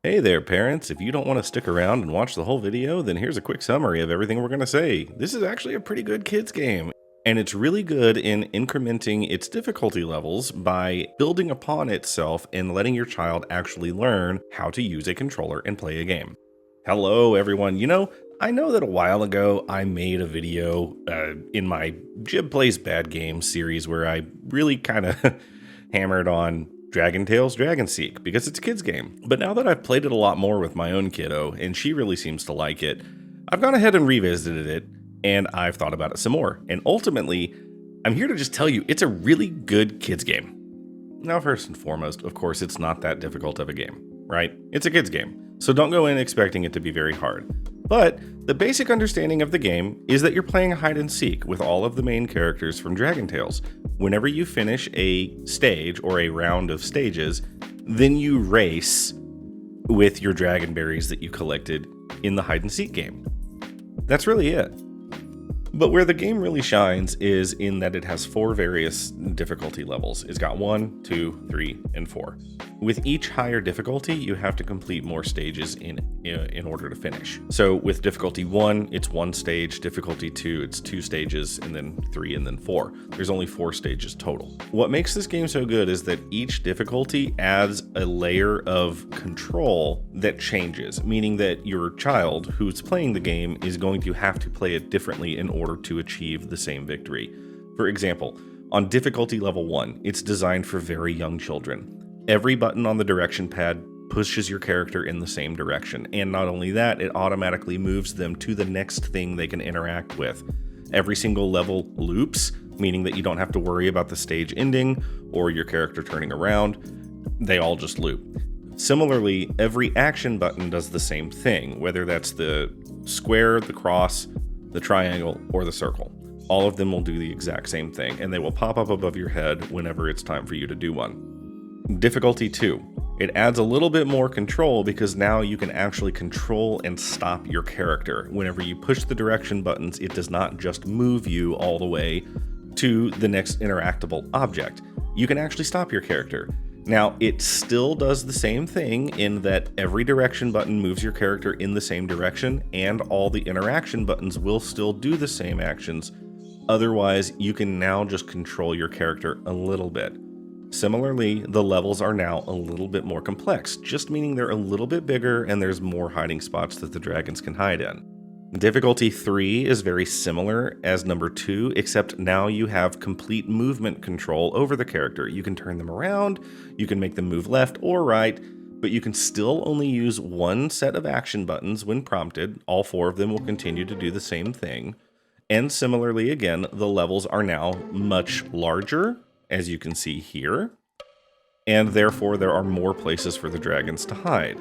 Hey there, parents. If you don't want to stick around and watch the whole video, then here's a quick summary of everything we're going to say. This is actually a pretty good kids game, and it's really good in incrementing its difficulty levels by building upon itself and letting your child actually learn how to use a controller and play a game. Hello, everyone. I know that a while ago I made a video in my Jib Plays Bad Games series where I really kind of hammered on Dragon Tales Dragon Seek because it's a kid's game. But now that I've played it a lot more with my own kiddo, and she really seems to like it, I've gone ahead and revisited it, and I've thought about it some more. And ultimately, I'm here to just tell you it's a really good kids game. Now, first and foremost, of course, it's not that difficult of a game, right? It's a kid's game, so don't go in expecting it to be very hard. But the basic understanding of the game is that you're playing a hide and seek with all of the main characters from Dragon Tales. Whenever you finish a stage or a round of stages, then you race with your dragon berries that you collected in the hide and seek game. That's really it. But where the game really shines is in that it has 4 various difficulty levels. It's got 1, 2, 3, and 4. With each higher difficulty, you have to complete more stages in order to finish. So with difficulty 1, it's 1 stage, difficulty 2, it's 2 stages, and then 3, and then 4. There's only 4 stages total. What makes this game so good is that each difficulty adds a layer of control that changes, meaning that your child who's playing the game is going to have to play it differently in order to achieve the same victory. For example, on difficulty level 1, it's designed for very young children. Every button on the direction pad pushes your character in the same direction, and not only that, it automatically moves them to the next thing they can interact with. Every single level loops, meaning that you don't have to worry about the stage ending or your character turning around. They all just loop. Similarly, every action button does the same thing, whether that's the square, the cross, the triangle, or the circle. All of them will do the exact same thing, and they will pop up above your head whenever it's time for you to do one. Difficulty 2. It adds a little bit more control because now you can actually control and stop your character. Whenever you push the direction buttons, it does not just move you all the way to the next interactable object. You can actually stop your character. Now, it still does the same thing in that every direction button moves your character in the same direction, and all the interaction buttons will still do the same actions. Otherwise, you can now just control your character a little bit. Similarly, the levels are now a little bit more complex, just meaning they're a little bit bigger and there's more hiding spots that the dragons can hide in. Difficulty 3 is very similar as number 2, except now you have complete movement control over the character. You can turn them around, you can make them move left or right, but you can still only use 1 set of action buttons when prompted. All 4 of them will continue to do the same thing. And similarly, again, the levels are now much larger, as you can see here, and therefore there are more places for the dragons to hide.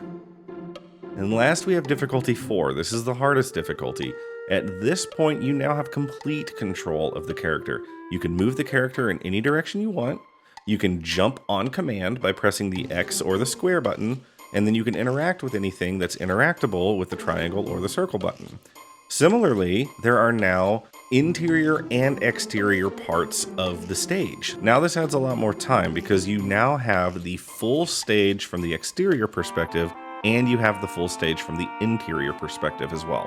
And last we have difficulty 4. This is the hardest difficulty. At this point, you now have complete control of the character. You can move the character in any direction you want. You can jump on command by pressing the X or the square button, and then you can interact with anything that's interactable with the triangle or the circle button. Similarly, there are now interior and exterior parts of the stage. Now this adds a lot more time because you now have the full stage from the exterior perspective and you have the full stage from the interior perspective as well.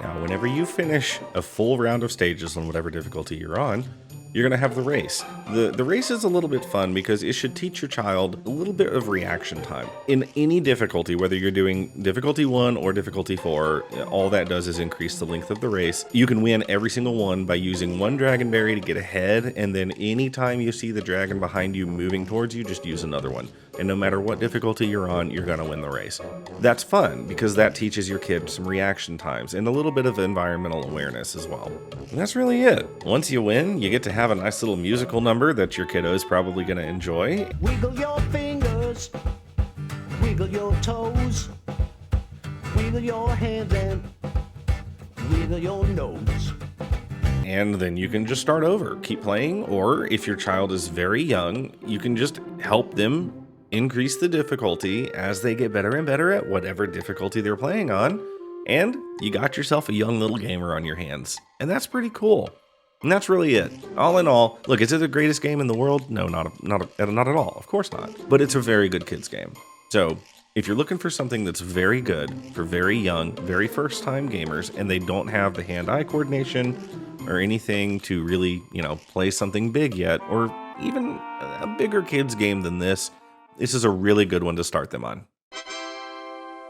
Now, whenever you finish a full round of stages on whatever difficulty you're on, you're going to have the race. The race is a little bit fun because it should teach your child a little bit of reaction time. In any difficulty, whether you're doing difficulty 1 or difficulty 4, all that does is increase the length of the race. You can win every single one by using 1 dragonberry to get ahead, and then anytime you see the dragon behind you moving towards you, just use another one. And no matter what difficulty you're on, you're going to win the race. That's fun because that teaches your kid some reaction times and a little bit of environmental awareness as well. And that's really it. Once you win, you get to have a nice little musical number that your kiddo is probably going to enjoy. Wiggle your fingers, wiggle your toes, wiggle your hands and wiggle your nose. And then you can just start over, keep playing, or if your child is very young, you can just help them increase the difficulty as they get better and better at whatever difficulty they're playing on, and you got yourself a young little gamer on your hands. And that's pretty cool. And that's really it. All in all, look, is it the greatest game in the world? No, not at all. Of course not. But it's a very good kids game. So If you're looking for something that's very good for very young, very first time gamers, and they don't have the hand-eye coordination or anything to really, play something big yet, or even a bigger kids game than this is a really good one to start them on.